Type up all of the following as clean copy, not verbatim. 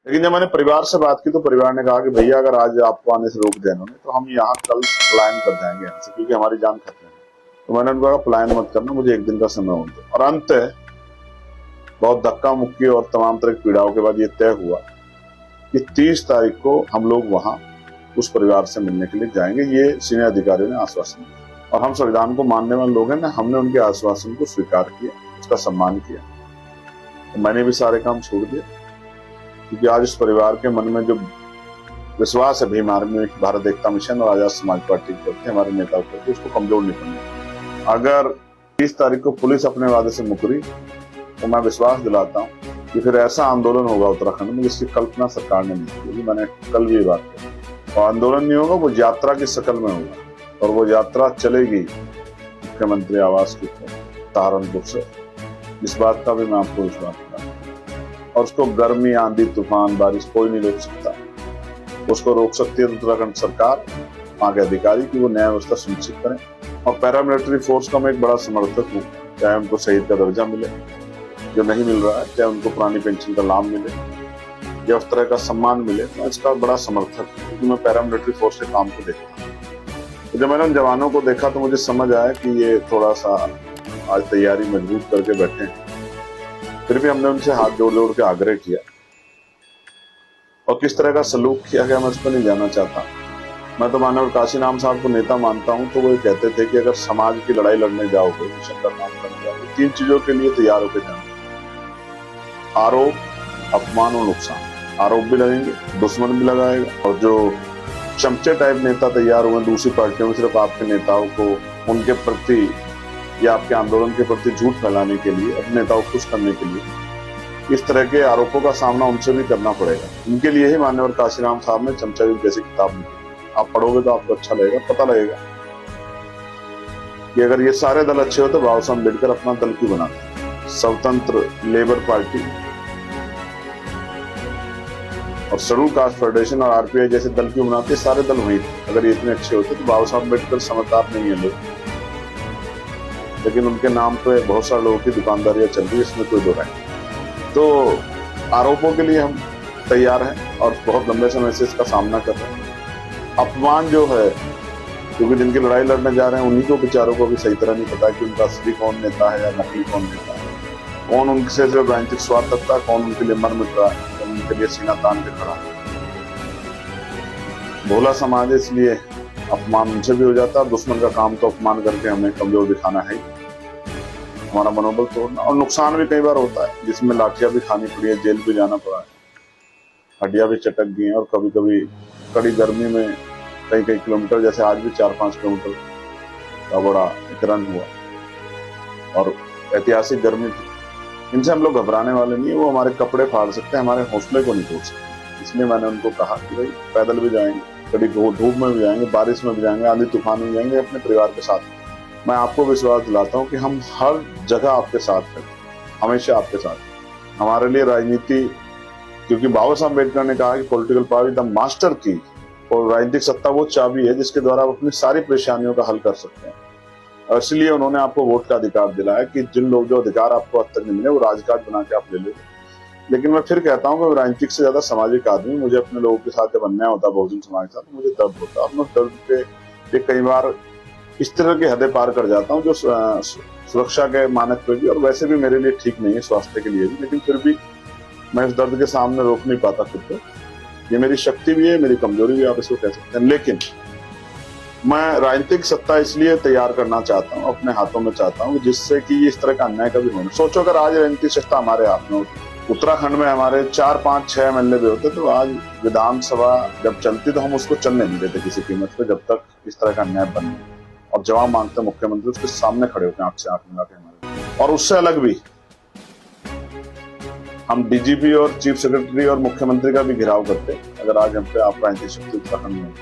लेकिन जब मैंने परिवार से बात की तो परिवार ने कहा कि भैया अगर आज आपको आने से रोक दिया इन्होंने तो हम यहाँ कल पलायन कर जाएंगे यहाँ से, क्योंकि हमारी जान खतरे में। तो मैंने उनको कहा पलायन मत करना, मुझे एक दिन का समय हो दो। और अंत बहुत धक्का मुक्की और तमाम तरह की पीड़ाओं के बाद ये तय हुआ कि 30 तारीख को हम लोग वहां उस परिवार से मिलने के लिए जाएंगे। ये सीनियर अधिकारियों ने आश्वासन दिया और हम संविधान को मानने वाले लोग हैं ना, हमने उनके आश्वासन को स्वीकार किया, उसका सम्मान किया। तो मैंने भी सारे काम छोड़ दिए, क्योंकि आज इस परिवार के मन में जो विश्वास है भीम आर्मी, भारत एकता मिशन और आजाद समाज पार्टी के प्रति, हमारे नेताओं के प्रति, उसको कमजोर नहीं करना। अगर 30 तारीख को पुलिस अपने वादे से मुकरी तो मैं विश्वास दिलाता हूँ कि फिर ऐसा आंदोलन होगा उत्तराखंड में जिसकी कल्पना सरकार ने नहीं की। मैंने कल भी ये बात कही। और आंदोलन नहीं होगा, वो यात्रा की शक्ल में होगा, और वो यात्रा चलेगी मुख्यमंत्री आवास की सहारनपुर से। इस बात का भी मैं आपको विश्वास दिलाता। और उसको गर्मी, आंधी, तूफान, बारिश कोई नहीं रोक सकता। उसको रोक सकती है उत्तराखंड सरकार, वहां के अधिकारी, की वो न्याय व्यवस्था सुनिश्चित करें। और पैरामिलिट्री फोर्स का मैं एक बड़ा समर्थक हूँ, चाहे उनको शहीद का दर्जा मिले जो नहीं मिल रहा है, चाहे उनको पुरानी पेंशन का लाभ मिले या उस तरह का सम्मान मिले, मैं इसका बड़ा समर्थक हूँ, क्योंकि मैं पैरामिलिट्री फोर्स के काम को देखता हूँ। तो जब मैंने उन जवानों को देखा तो मुझे समझ आया कि ये थोड़ा सा आज तैयारी मजबूत करके बैठे हैं। फिर भी हमने उनसे हाथ जोड़ जोड़ के आग्रह किया, और किस तरह का सलूक किया गया मैं उस पर नहीं जाना चाहता। मैं तो मानव काशीराम साहब को नेता मानता हूं, तो वो कहते थे कि अगर समाज की लड़ाई लड़ने जाओगे, मिशन का काम करने जाओगे, 3 चीजों के लिए तैयार होकर जाना: आरोप, अपमान और नुकसान। आरोप भी लगेंगे, दुश्मन भी लगाएगा, और जो चमचे टाइप नेता तैयार हुए दूसरी पार्टियों में सिर्फ आपके नेताओं को उनके प्रति या आपके आंदोलन के प्रति झूठ फैलाने के लिए, अपने नेताओं को खुश करने के लिए, इस तरह के आरोपों का सामना उनसे भी करना पड़ेगा। इनके लिए ही मान्यवर काशीराम साहब ने चमचा युग जैसी किताब लिखी। आप पढ़ोगे तो आपको अच्छा लगेगा, पता लगेगा कि अगर ये सारे दल अच्छे हो तो बाबा साहब अम्बेडकर अपना दल क्यों बनाते। स्वतंत्र लेबर पार्टी और शेड्यूल कास्ट फेडरेशन और आरपीआई जैसे दल क्यों बनाते, सारे दल वही थे। अगर ये इतने अच्छे होते तो बाबा साहब अम्बेडकर समझदार नहीं है लोग, लेकिन उनके नाम पे बहुत सारे लोगों की दुकानदारियां चल रही है, इसमें कोई दो राय नहीं। तो आरोपों के लिए हम तैयार हैं और बहुत लंबे समय से इसका सामना कर रहे हैं। अपमान जो है, क्योंकि जिनकी लड़ाई लड़ने जा रहे हैं उन्हीं को बेचारों को भी सही तरह नहीं पता कि उनका असली कौन नेता है या नकली कौन नेता है, कौन उनसे सिर्फ राजनीतिक स्वार्थ रखता है, कौन उनके लिए मर मिट रहा है, कौन उनके लिए सीना तान के खड़ा है। भोला समाज है, इसलिए अपमान उनसे भी हो जाता है। दुश्मन का काम तो अपमान करके हमें कमजोर दिखाना है, हमारा मनोबल तोड़ना। और नुकसान भी कई बार होता है, जिसमें लाठियां भी खानी पड़ी है, जेल भी जाना पड़ा है, हड्डियां भी चटक गई हैं, और कभी कभी कड़ी गर्मी में कई किलोमीटर, जैसे आज भी 4-5 किलोमीटर का बड़ा एक रन हुआ और ऐतिहासिक गर्मी थी। इनसे हम लोग घबराने वाले नहीं है, वो हमारे कपड़े फाड़ सकते हैं, हमारे हौसले को नहीं तोड़ सकते। इसलिए मैंने उनको कहा कि भाई पैदल भी जाएंगे, कड़ी धूप में भी जाएंगे, बारिश में भी जाएंगे, आंधी तूफान में जाएंगे, अपने परिवार के साथ। मैं आपको विश्वास दिलाता हूँ कि हम हर जगह आपके साथ हैं, हमेशा आपके साथ। हमारे लिए राजनीति, क्योंकि बाबा साहब अम्बेडकर ने कहा कि political power is the master की, और राजनीतिक सत्ता वो चाबी है जिसके द्वारा आप अपनी सारी परेशानियों का हल कर सकते हैं। और इसलिए उन्होंने आपको वोट का अधिकार दिलाया कि जिन लोग जो अधिकार आपको अब तक नहीं मिले वो राजकाज बना के आप ले लो। लेकिन मैं फिर कहता हूँ कि राजनीतिक से ज्यादा सामाजिक आदमी, मुझे अपने लोगों के साथ जब अन्याय होता है, बहुजन समाज के साथ, मुझे दर्द होता है। और मैं दर्द पे कई बार इस तरह की हदें पार कर जाता हूँ जो सुरक्षा के मानक पे भी और वैसे भी मेरे लिए ठीक नहीं है, स्वास्थ्य के लिए भी। लेकिन फिर भी मैं इस दर्द के सामने रोक नहीं पाता खुद को। ये मेरी शक्ति भी है, मेरी कमजोरी भी आप इसको कह सकते हैं। लेकिन मैं राजनीतिक सत्ता इसलिए तैयार करना चाहता हूँ, अपने हाथों में चाहता हूँ, जिससे कि इस तरह का अन्याय कभी होना। सोचो अगर आज राजनीतिक सत्ता हमारे हाथ में होती, उत्तराखंड में हमारे 4-5-6 एमएलए भी होते, तो आज विधानसभा जब चलती तो हम उसको चलने नहीं देते किसी कीमत पे, जब तक इस तरह का अन्याय बने। और जवाब मांगते मुख्यमंत्री उसके सामने खड़े होते हैं, आंख से आंख मिला के हमारे। और उससे अलग भी हम डीजीपी और चीफ सेक्रेटरी और मुख्यमंत्री का भी घेराव करते अगर आज हम पे आप राजनीतिक शक्ति उत्तराखंड में।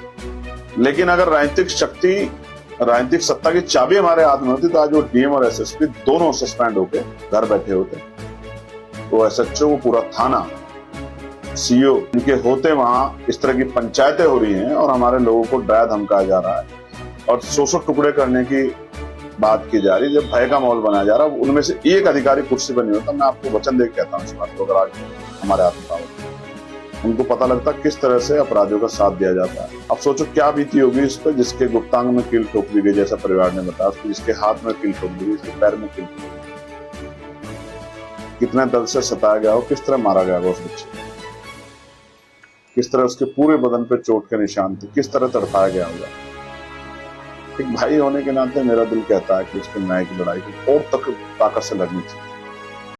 लेकिन अगर राजनीतिक शक्ति, राजनीतिक सत्ता की चाबी हमारे हाथ में होती तो आज वो डीएम और एसएसपी दोनों सस्पेंड होके घर बैठे होते। वो एसएचओ, वो पूरा थाना, सीओ, इनके होते वहां इस तरह की पंचायतें हो रही हैं और हमारे लोगों को डराया धमकाया जा रहा है और 100 टुकड़े करने की बात की जा रही है, जब भय का माहौल बनाया जा रहा है। उनमें से एक अधिकारी कुर्सी पर नहीं होता। मैं आपको वचन दे के कहता हूँ इस बात को, अगर आज हमारे हाथ में उनको पता लगता किस तरह से अपराधियों का साथ दिया जाता है। अब सोचो क्या बीती होगी इस पर जिसके गुप्तांग में कील ठोक दी गई, जैसा परिवार ने बताया, उसको जिसके हाथ में कील ठोक दी गई, जिसके पैर में कील ठोक दी गई, कितने दर्द से सताया गया हो, किस तरह मारा गया हो उस बच्चे को, किस तरह उसके पूरे बदन पे चोट के निशान थे, किस तरह तड़पाया गया होगा। एक भाई होने के नाते मेरा दिल कहता है कि उसके न्याय की लड़ाई को और तक ताकत से लड़नी चाहिए।